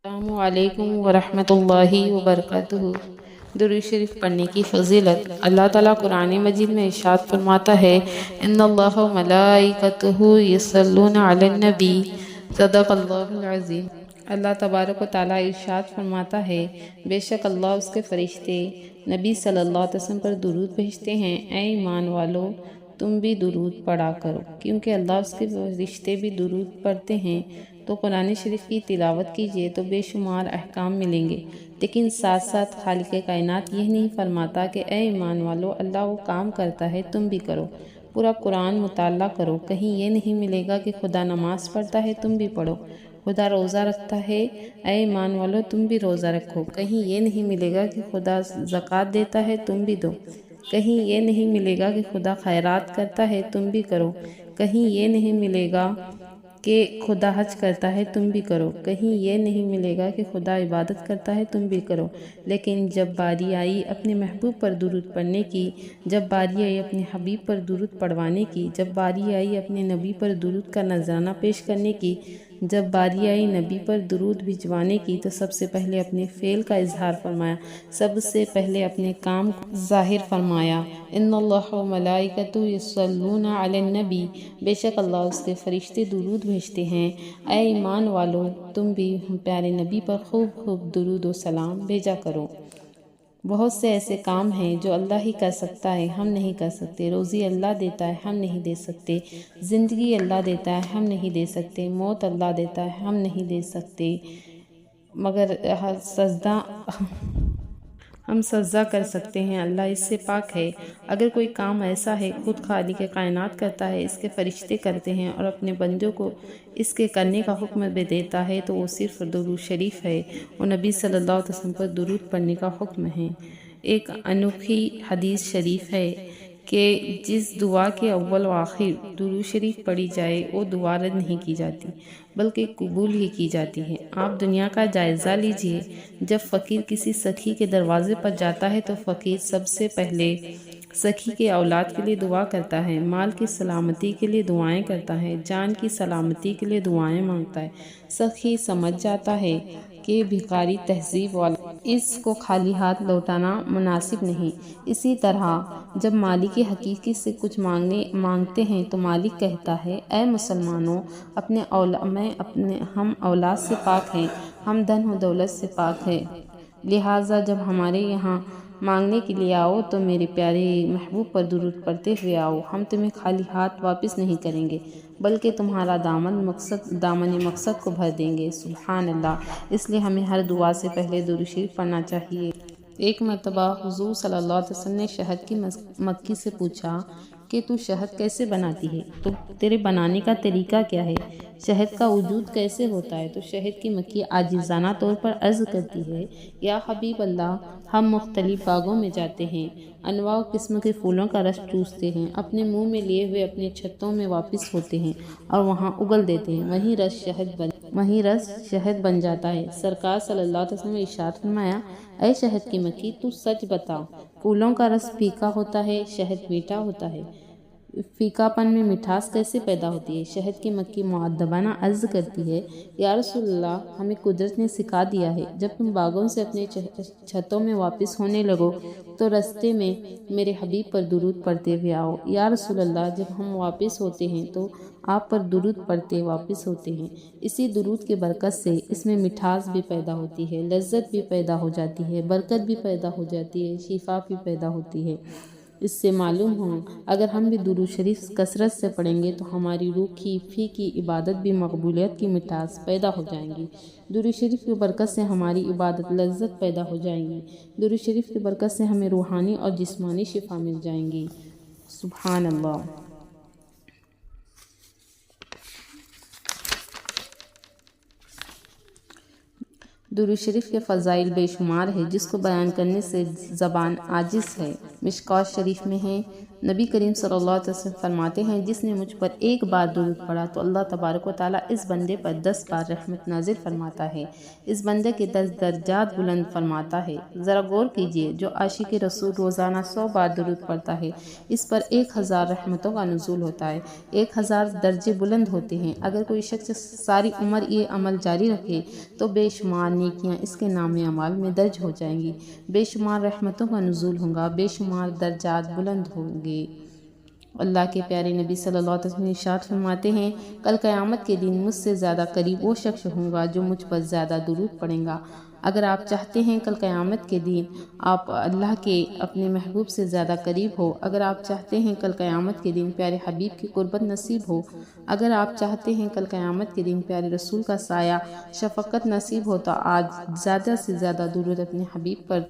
السلام علیکم ورحمۃ اللہ وبرکاتہ۔ درود شریف پڑھنے کی فضیلت۔ اللہ تعالیٰ قرآن مجید میں ارشاد فرماتا ہے، ان اللہ و ملائکتہ یصلون علی النبی، صدق اللہ العظیم۔ اللہ تبارک و تعالیٰ ارشاد فرماتا ہے، بے شک اللہ اس کے فرشتے نبی صلی اللہ علیہ وسلم پر درود بھیجتے ہیں۔ اے ایمان والو، تم بھی درود پڑھا کرو، کیونکہ اللہ اس کے فرشتے بھی درود پڑھتے ہیں۔ تو قرآن شریف کی تلاوت کیجئے تو بے شمار احکام ملیں گے، لیکن ساتھ ساتھ خالق کائنات یہ نہیں فرماتا کہ اے ایمان والو، اللہ وہ کام کرتا ہے تم بھی کرو، پورا قرآن مطالعہ کرو۔ کہیں یہ نہیں ملے گا کہ خدا نماز پڑھتا ہے تم بھی پڑھو، خدا روزہ رکھتا ہے اے ایمان والو تم بھی روزہ رکھو۔ کہیں یہ نہیں ملے گا کہ خدا زکوٰۃ دیتا ہے تم بھی دو، کہیں یہ نہیں ملے گا کہ خدا خیرات کرتا ہے تم بھی کرو، کہیں یہ نہیں ملے گا کہ خدا حج کرتا ہے تم بھی کرو، کہیں یہ نہیں ملے گا کہ خدا عبادت کرتا ہے تم بھی کرو۔ لیکن جب باری آئی اپنے محبوب پر درود پڑھنے کی، جب باری آئی اپنے حبیب پر درود پڑھوانے کی، جب باری آئی اپنے نبی پر درود کا نذرانہ پیش کرنے کی، جب باری آئی نبی پر درود بھجوانے کی، تو سب سے پہلے اپنے فعل کا اظہار فرمایا، سب سے پہلے اپنے کام کو ظاہر فرمایا۔ ان اللہ و ملائکتہ یصلون علی النبی، بے شک اللہ اس کے فرشتے درود بھیجتے ہیں۔ اے ایمان والو، تم بھی پیارے نبی پر خوب خوب درود و سلام بھیجا کرو۔ بہت سے ایسے کام ہیں جو اللہ ہی کر سکتا ہے، ہم نہیں کر سکتے۔ روزی اللہ دیتا ہے، ہم نہیں دے سکتے۔ زندگی اللہ دیتا ہے، ہم نہیں دے سکتے۔ موت اللہ دیتا ہے، ہم نہیں دے سکتے، مگر ہم سجدہ کر سکتے ہیں، اللہ اس سے پاک ہے۔ اگر کوئی کام ایسا ہے خود خالق کائنات کرتا ہے، اس کے فرشتے کرتے ہیں اور اپنے بندوں کو اس کے کرنے کا حکم بھی دیتا ہے، تو وہ صرف درود شریف ہے، وہ نبی صلی اللہ علیہ وسلم پر درود پڑھنے کا حکم ہے۔ ایک انوکھی حدیث شریف ہے کہ جس دعا کے اول و آخر درود شریف پڑھی جائے وہ دعا رد نہیں کی جاتی بلکہ قبول ہی کی جاتی ہے۔ آپ دنیا کا جائزہ لیجئے، جب فقیر کسی سخی کے دروازے پر جاتا ہے تو فقیر سب سے پہلے سخی کے اولاد کے لیے دعا کرتا ہے، مال کی سلامتی کے لیے دعائیں کرتا ہے، جان کی سلامتی کے لیے دعائیں مانگتا ہے۔ سخی سمجھ جاتا ہے کہ بھکاری تہذیب والا، اس کو خالی ہاتھ لوٹانا مناسب نہیں۔ اسی طرح جب مالک حقیقی سے کچھ مانگتے ہیں تو مالک کہتا ہے، اے مسلمانوں، ہم اولاد سے پاک ہیں، ہم دھن و دولت سے پاک ہیں، لہٰذا جب ہمارے یہاں مانگنے کے لیے آؤ تو میرے پیارے محبوب پر درود پڑھتے ہوئے آؤ، ہم تمہیں خالی ہاتھ واپس نہیں کریں گے بلکہ تمہارا دامن مقصد کو بھر دیں گے۔ سبحان اللہ۔ اس لیے ہمیں ہر دعا سے پہلے درود شریف پڑھنا چاہیے۔ ایک مرتبہ حضور صلی اللہ علیہ وسلم نے شہد کی مکھی سے پوچھا کہ تو شہد کیسے بناتی ہے؟ تو تیرے بنانے کا طریقہ کیا ہے؟ شہد کا وجود کیسے ہوتا ہے؟ تو شہد کی مکھی عاجزانہ طور پر عرض کرتی ہے، یا حبیب اللہ، ہم مختلف باغوں میں جاتے ہیں، انواع قسم کے پھولوں کا رس چوستے ہیں، اپنے منہ میں لیے ہوئے اپنے چھتوں میں واپس ہوتے ہیں اور وہاں اگل دیتے ہیں، وہیں رس شہد بن جاتا ہے۔ سرکار صلی اللہ علیہ وسلم نے ارشاد فرمایا، اے شہد کی مکھی، تو سچ بتا، پھولوں کا رس پھیکا ہوتا ہے، شہد میٹھا ہوتا ہے، پھیکا پن میں مٹھاس کیسے پیدا ہوتی ہے؟ شہد کی مکھی مؤدبانہ عرض کرتی ہے، یا رسول اللہ، ہمیں قدرت نے سکھا دیا ہے، جب تم باغوں سے اپنے چھتوں میں واپس ہونے لگو تو رستے میں میرے حبیب پر درود پڑھتے ہوئے آؤ۔ یا رسول اللہ، جب ہم واپس ہوتے ہیں تو آپ پر درود پڑھتے واپس ہوتے ہیں۔ اسی درود کی برکت سے اس میں مٹھاس بھی پیدا ہوتی ہے، لذت بھی پیدا ہو جاتی ہے، برکت بھی پیدا ہو جاتی ہے، شفا بھی پیدا ہوتی ہے۔ اس سے معلوم ہو، اگر ہم بھی درود شریف کثرت سے پڑھیں گے تو ہماری روح کی فی کی عبادت بھی مقبولیت کی مٹھاس پیدا ہو جائیں گی۔ درود شریف کی برکت سے ہماری عبادت لذت پیدا ہو جائیں گی۔ درود شریف کی برکت سے ہمیں روحانی اور جسمانی شفا مل جائیں گی۔ سبحان اللہ۔ درود شریف کے فضائل بے شمار ہے، جس کو بیان کرنے سے زبان عاجز ہے۔ مشکوٰۃ شریف میں ہے، نبی کریم صلی اللہ علیہ وسلم فرماتے ہیں جس نے مجھ پر ایک بار درود پڑھا تو اللہ تبارک و تعالیٰ اس بندے پر 10 بار رحمت نازل فرماتا ہے، اس بندے کے 10 درجات بلند فرماتا ہے۔ ذرا غور کیجئے، جو عاشق رسول روزانہ 100 بار درود پڑھتا ہے اس پر 1000 رحمتوں کا نزول ہوتا ہے، 1000 درجے بلند ہوتے ہیں۔ اگر کوئی شخص ساری عمر یہ عمل جاری رکھے تو بے شمار نیکیاں اس کے نام اعمال میں درج ہو جائیں گی، بے شمار رحمتوں کا نزول ہوگا، بے شمار درجات بلند ہوں گے۔ اللہ کے پیارے نبی صلی اللہ علیہ وسلم ارشاد فرماتے ہیں کل قیامت کے دن مجھ سے زیادہ قریب وہ شخص ہوگا جو مجھ پر زیادہ درود پڑھے گا۔ اگر آپ چاہتے ہیں کل قیامت کے دن آپ اللہ کے اپنے محبوب سے زیادہ قریب ہو، اگر آپ چاہتے ہیں کل قیامت کے دن پیارے حبیب کی قربت نصیب ہو، اگر آپ چاہتے ہیں کل قیامت کے دن پیارے رسول کا سایہ شفقت نصیب ہو، تو آج زیادہ سے زیادہ درود اپنے حبیب پر